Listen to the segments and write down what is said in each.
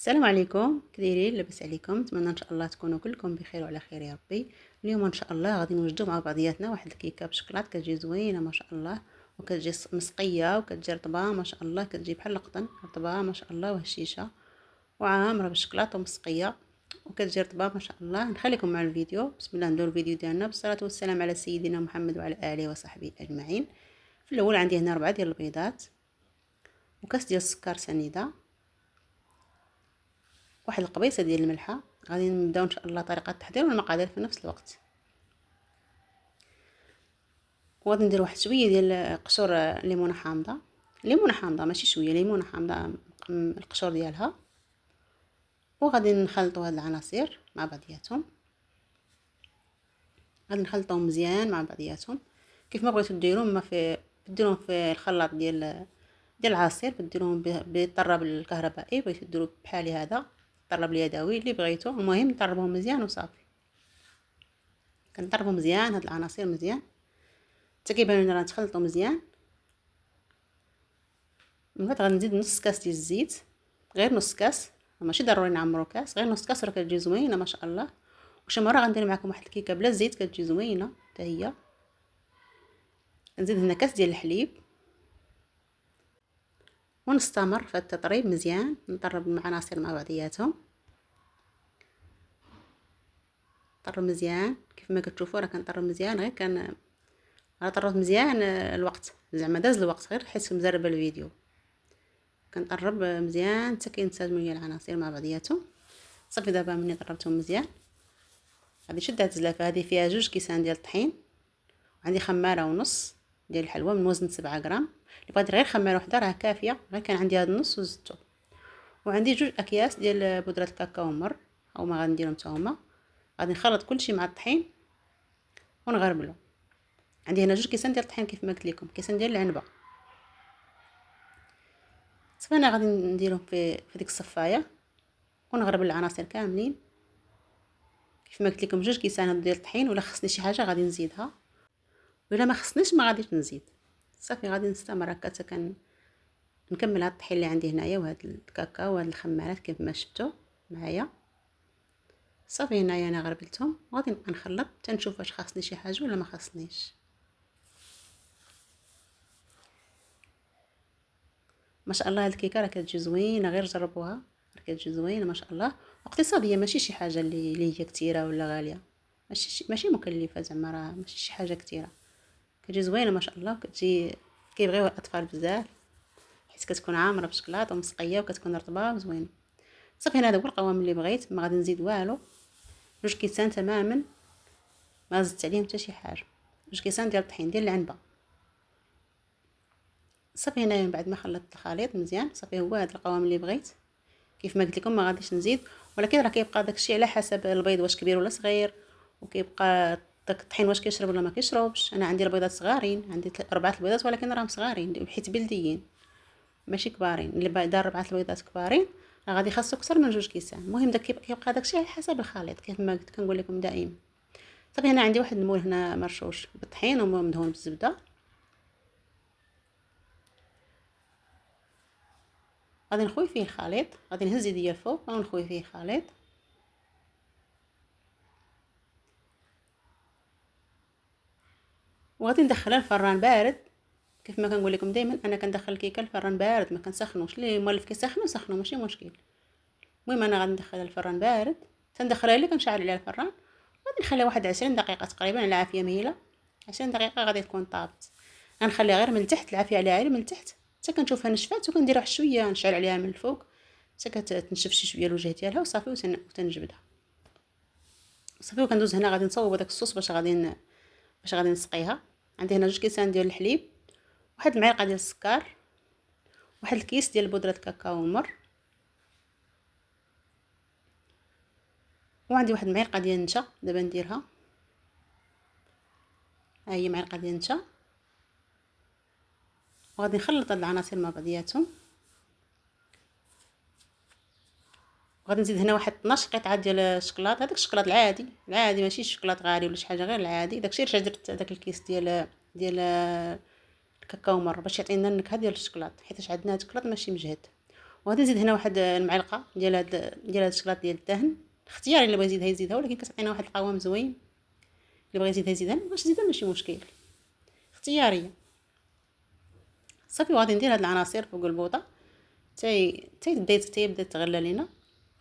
السلام عليكم، كدايرين؟ لاباس عليكم؟ نتمنى ان شاء الله تكونوا كلكم بخير وعلى خير يا ربي. اليوم ان شاء الله غادي نوجدوا مع بعضياتنا واحد الكيكه بالشكلاط كتجي زوينه ما شاء الله، وكتجي مسقيه وكتجي رطبه ما شاء الله، كتجي بحال القطن رطبه ما شاء الله وهشيشه وعامره بالشكلاط ومسقيه وكتجي رطبه ما شاء الله. نخليكم مع الفيديو. بسم الله نديرو الفيديو ديالنا بالصلاه والسلام على سيدنا محمد وعلى اله وصحبه اجمعين. في الاول عندي هنا 4 ديال البيضات وكاس ديال السكر سنيده، واحد القبيصه ديال الملحه. غادي نبداو ان شاء الله طريقه التحضير والمقادير في نفس الوقت. وغادي ندير واحد شويه ديال قشور ليمونه حامضه، ليمونه حامضه ماشي شويه، ليمونه حامضه القشور ديالها. وغادي نخلطوا هاد العناصر مع بعضياتهم، غادي نخلطوهم مزيان مع بعضياتهم كيف ما بغيتو ديروا. ما في ديروهم في الخلاط ديال العصير، ديروهم بالطراب الكهربائي، بغيتو ديروا بحال هذا الطراب اليدوي اللي بغيتو. المهم نطربوهم مزيان وصافي. كنطربوا مزيان هاد العناصر مزيان حتى كيبان لنا راه تخلطوا مزيان. من بعد غادي نزيد نص كاس ديال الزيت، غير نص كاس، ماشي ضروري نعمرو كاس، غير نص كاس راه كتجي زوينه ما شاء الله. وشي مره غندير معكم واحد الكيكه بلا زيت كتجي زوينه حتى هي. نزيد هنا كاس ديال الحليب ونستمر في التطريب مزيان، نطرب العناصر مع بعضياتهم. طرب مزيان كيف ما كتشوفوا راه كنطرب مزيان، غير انا طربت مزيان الوقت، زعما داز الوقت غير حيت مزربه الفيديو. كنطرب مزيان حتى كينسجموا ليا العناصر مع بعضياتهم. صافي دابا ملي طربتهم مزيان غادي نشد هاد الزلافه. هذه فيها 2 كيسان ديال الطحين، وعندي خماره ونص ديال الحلوى من وزن 7 غرام. اللي بغات غير خماره وحده راه كافيه، غير كان عندي هاد النص وزدته. وعندي 2 اكياس ديال بودره الكاكاو مر او ما غنديرهم حتى هما. غادي نخلط كلشي مع الطحين ونغربلو. عندي هنا 2 كيسان ديال الطحين كيف ما قلت لكم، كيسان ديال العنبه. صافي انا غادي نديرهم في ديك الصفايه ونغربل العناصر كاملين كيف ما قلت لكم. 2 كيسان ديال الطحين، ولا خصني شي حاجه غادي نزيدها، ولا ما خصنيش ما غاديش نزيد. صافي غادي نستمر هكا حتى نكمل هاد الطحين اللي عندي هنايا وهاد الكاكاو وهاد الخمارات كيف ما شفتوا معايا. صافي هنايا انا غربلتهم وغادي نبقى نخلط حتى نشوف واش خاصني شي حاجه ولا ما خاصنيش. ما شاء الله هاد الكيكه راه كتجي زوينه، غير جربوها راه كتجي زوينه ما شاء الله، واقتصاديه ماشي شي حاجه اللي هي كثيره ولا غاليه، ماشي مكلفه زعما، راه ماشي شي حاجه كثيره. كتجي زوينه ما شاء الله، كتجي كيبغيوها الاطفال بزاف حيت كتكون عامره بالشكلاط ومسقيه وكتكون رطبه وزوينه. صافي هذا هو القوام اللي بغيت، ما غادي نزيد والو. 2 كيسان تماما، ما زدت عليهم حتى شي حاجه. 2 كيسان ديال الطحين ديال العنبه. صافي هنايا من بعد ما خلطت الخليط مزيان صافي هو هذا القوام اللي بغيت كيف ما قلت لكم. ما غاديش نزيد، ولكن راه كيبقى داكشي على حسب البيض واش كبير ولا صغير، وكيبقى داك الطحين واش كيشرب ولا ما كيشربش. انا عندي البيضات صغارين، عندي 4 البيضات ولكن راهم صغارين حيت بلديين ماشي كبارين. اللي دار 4 البيضات كبارين راه غادي خاصو اكثر من 2 كيسان. المهم داك كيبقى داكشي على حسب الخليط كيف ما قلت كنقول لكم دائما. صافي هنا عندي واحد المول هنا مرشوش بالطحين ومدهون بالزبده. غادي نخوي فيه الخليط، غادي نهز يديا الفوق ونخوي فيه الخليط. وغادي ندخلها الفران بارد كيف ما كنقول لكم دائما. انا كندخل الكيكه الفران بارد ما كنسخنوش، اللي مولف كيسخنو سخنو ماشي مشكل. المهم انا غادي ندخلها الفران بارد، تندخلها اللي كنشعل عليها الفران. غادي نخليها واحد 20 دقيقه تقريبا على عافيه مهيله. 20 دقيقه غادي تكون طابت. غنخليها غير من تحت العافيه عليها غير من تحت حتى كنشوفها نشفات، وكندير واحد شويه نشعل عليها من الفوق حتى كتنشف شي شويه الوجه ديالها وصافي وتنجبدها. صافي وكندوز هنا غادي نصوب هذاك الصوص باش غادي نسقيها. عندي هنا 2 كيسان ديال الحليب، واحد المعلقه ديال السكر، واحد الكيس ديال بودره كاكاو مر، وعندي واحد المعلقه ديال النشا. دابا نديرها، ها هي معلقه ديال النشا. وغادي نخلط هاد العناصر مع بعضياتهم. وغادي نزيد هنا واحد 12 قطعه ديال الشكلاط، هذاك الشكلاط العادي العادي ماشي الشكلاط غالي ولا شي حاجه، غير العادي. داكشي رجع درت داك الكيس ديال الكاكاو مر باش يعطينا النكهه ديال الشكلاط، حيت عندنا هاد الشكلاط ماشي مجهد. وغادي نزيد هنا واحد المعلقه ديال هاد الشكلاط ديال الدهن، اختياري اللي بغى يزيدها يزيدها، ولكن كتعطينا واحد القوام زوين. اللي بغى يزيدها يزيدها، باش يزيدها ماشي مشكل، اختياريه. صافي وغادي ندير هاد العناصر فوق البوطه تيبدا تغلى لينا،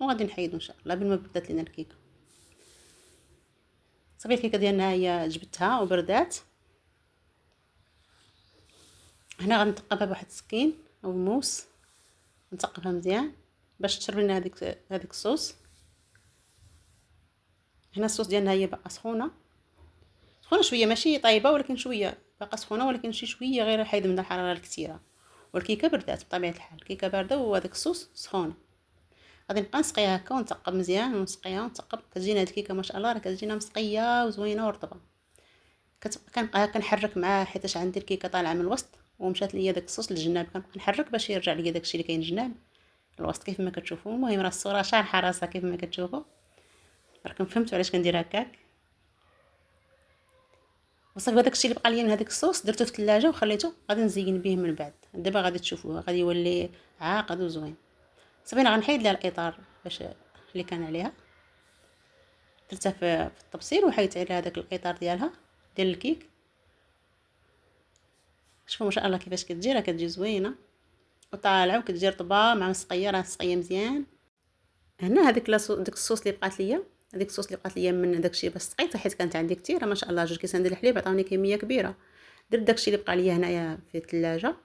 وغادي نحيدو ان شاء الله بين ما بدات لينا الكيكه. صافي الكيكه ديالنا هي جبتها وبردات. هنا غنثقبها بواحد السكين او موس، نثقبها مزيان باش تشرب لنا هذيك الصوص. هنا الصوص ديالنا هي باقا سخونه شويه، ماشي طايبه ولكن شويه باقا سخونه، ولكن شي شويه غير حيد من الحراره الكثيره. والكيكه بردات بطبيعه الحال، الكيكه بارده وهذاك الصوص سخونه. غادي نبقى نسقيها هكا ونثقب مزيان ونسقيها ونثقب. كتجينا هاد الكيكه ما شاء الله راه كتجينا مسقيه وزوينه ورطبه. كنبقى كنحرك معاها حيتاش عندي الكيكه طالعه من الوسط ومشات ليا داك الصوص للجناب، كنبقى نحرك باش يرجع ليا داكشي اللي كاين الجناب الوسط كيف ما كتشوفوا. المهم راه الصوره شارحه راسها كيف ما كتشوفوا، راكم فهمتوا علاش كندير هكاك. وصافي هذاك الشيء اللي بقى ليا من هذاك الصوص درته في الثلاجه وخليته، غادي نزين به من بعد. دابا غادي تشوفوه غادي يولي عاقد وزوين. صافي انا غنحيد لها الاطار باش اللي كان عليها، درتها في الطبسيل وحيدت عليها هذاك الاطار ديالها ديال الكيك. شوفوا ما شاء الله كيفاش كتجي، راه كتجي زوينه وطالعه وكتجي رطبه مع مسقيه، راه مسقيه مزيان. هنا هذيك ديك الصوص اللي بقات ليا، هذيك الصوص اللي بقات ليا من داكشي باش سقيتها حيت كانت عندي كثيره ما شاء الله. 2 كيسان ديال الحليب عطاوني كميه كبيره. درت داكشي اللي بقى ليا هنايا في الثلاجه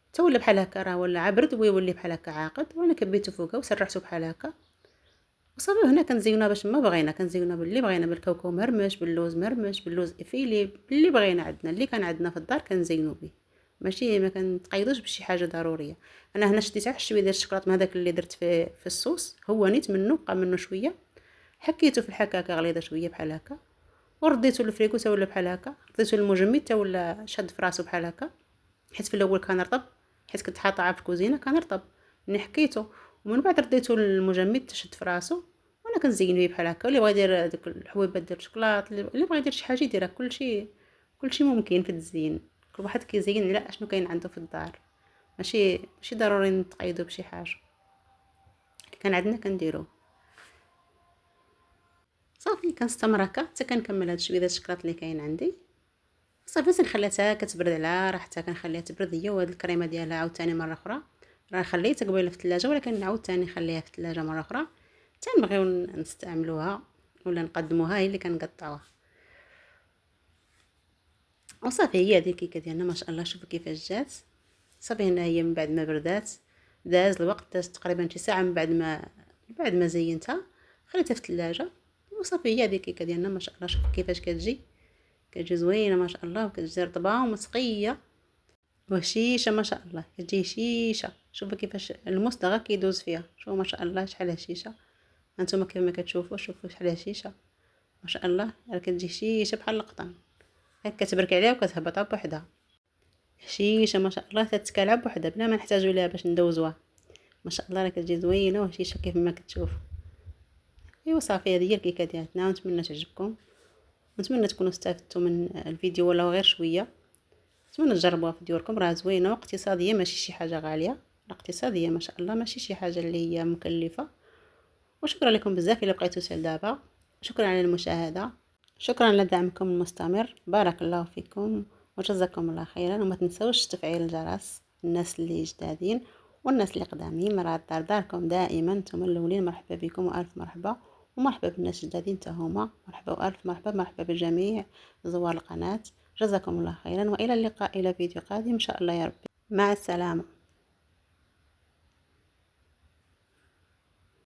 حتى ولا بحال هكا، راه ولا عبرد ويولي بحال هكا عاقد، وانا كبيته فوقها وسرحته بحال هكا. وصافي هنا كنزينوها باش ما بغينا، كنزينوها باللي بغينا، بالكاوكاو مرمش، باللوز مرمش، باللوز افيلي، باللي بغينا عندنا اللي كان عندنا في الدار كنزينو به. ماشي ما كنتقيدوش بشي حاجه ضروريه. انا هنا شديت واحد شويه ديال الشكلاط من هذاك اللي درت في الصوص، هو نيت منه بقى منه شويه، حكيته في الحكاكه غليظه شويه بحال هكا، ورديته للفريكو حتى ولا بحال هكا، رديته للمجمد حتى ولا شد في راسو بحال هكا، حيت في الاول كان رطب، حيت كنت حاطه في الكوزينه كان رطب. ملي حكيته ومن بعد رديته للمجمد تشد في راسو، وانا كنزين به بحال هكا. اللي بغى يدير ديك الحبيبات ديال الشوكولات، اللي بغى يدير شي حاجه يديرها، كلشي ممكن في التزيين. كل واحد كيزين على اشنو كاين عنده في الدار، ماشي ضروري نتقيدو بشي حاجه اللي كان عندنا كنديروه. صافي كنستمر هكا حتى كنكمل هاد شويه ديال الشكلاط اللي كاين عندي. صافي نخليها كتبرد على راحتها، كنخليها تبرد هي وهاد الكريمه ديالها عاوتاني مره اخرى. راه خليتها قبيله في الثلاجه ولكن نعاود تاني نخليها في الثلاجه مره اخرى حتى نبغيو نستعملوها ولا نقدموها هي اللي كنقطعوها. وصافي هي هذه الكيكه ديالنا ما شاء الله. شوفوا كيفاش جات. صافي هنا هي من بعد ما بردات داز الوقت، داز تقريبا شي ساعه من بعد ما زينتها خليتها في الثلاجه. وصافي هي هذه الكيكه ديالنا ما شاء الله. شوفوا كيفاش كتجي زوينه ما شاء الله، وكتجي رطبه ومسقيه وهشيشه ما شاء الله، كتجي هشيشه. شوفوا كيفاش الموس دغا كيدوز فيها، شوفوا ما شاء الله شحال هشيشه. هانتوما كيف ما كتشوفوا شوفوا شحال هشيشه ما شاء الله، راه كتجي هشيشه بحال القطن، هكا كتبرك عليها وكتهبطها بوحدها. هشيشه ما شاء الله تتكالع بوحدها بلا ما نحتاجوا ليها باش ندوزوها. ما شاء الله راه كتجي زوينه وهشيشه كيف ما كتشوفوا. ايوا صافي هذه هي الكيكه ديالنا، ونتمنى تعجبكم، ونتمنى تكونوا استفدتوا من الفيديو ولو غير شويه. نتمنى تجربوها في ديوركم، راه زوينه واقتصاديه، ماشي شي حاجه غاليه، راه اقتصاديه ما شاء الله، ماشي شي حاجه اللي هي مكلفه. وشكرا لكم بزاف الا بقيتوا حتى لدابا. شكرا على المشاهده، شكرا على دعمكم المستمر، بارك الله فيكم وجزاكم الله خيرا. وما تنسوش تفعيل الجرس، الناس اللي جدادين والناس اللي قدامين، راه الدار داركم دائما، نتوما الاولين. مرحبا بكم والف مرحبا، ومرحبا بالناس الجدادين حتى هما، مرحبا والف مرحبا. مرحبا بجميع زوار القناه، جزاكم الله خيرا، والى اللقاء الى فيديو قادم ان شاء الله يا ربي. مع السلامه.